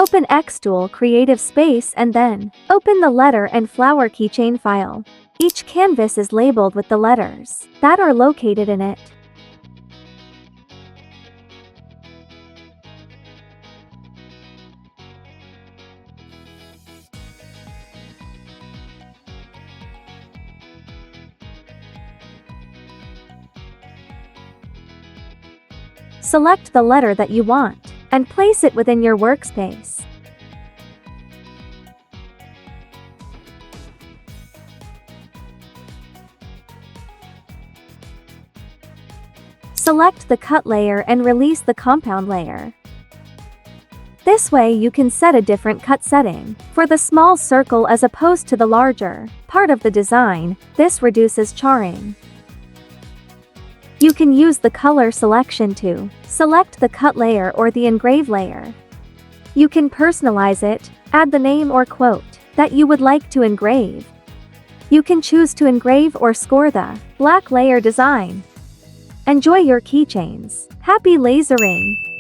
Open xTool Creative Space and then open the letter and flower keychain file. Each canvas is labeled with the letters that are located in it. Select the letter that you want and place it within your workspace. Select the cut layer and release the compound layer. This way you can set a different cut setting for the small circle as opposed to the larger part of the design. This reduces charring. You can use the color selection to select the cut layer or the engrave layer. You can personalize it, add the name or quote that you would like to engrave. You can choose to engrave or score the black layer design. Enjoy your keychains. Happy lasering!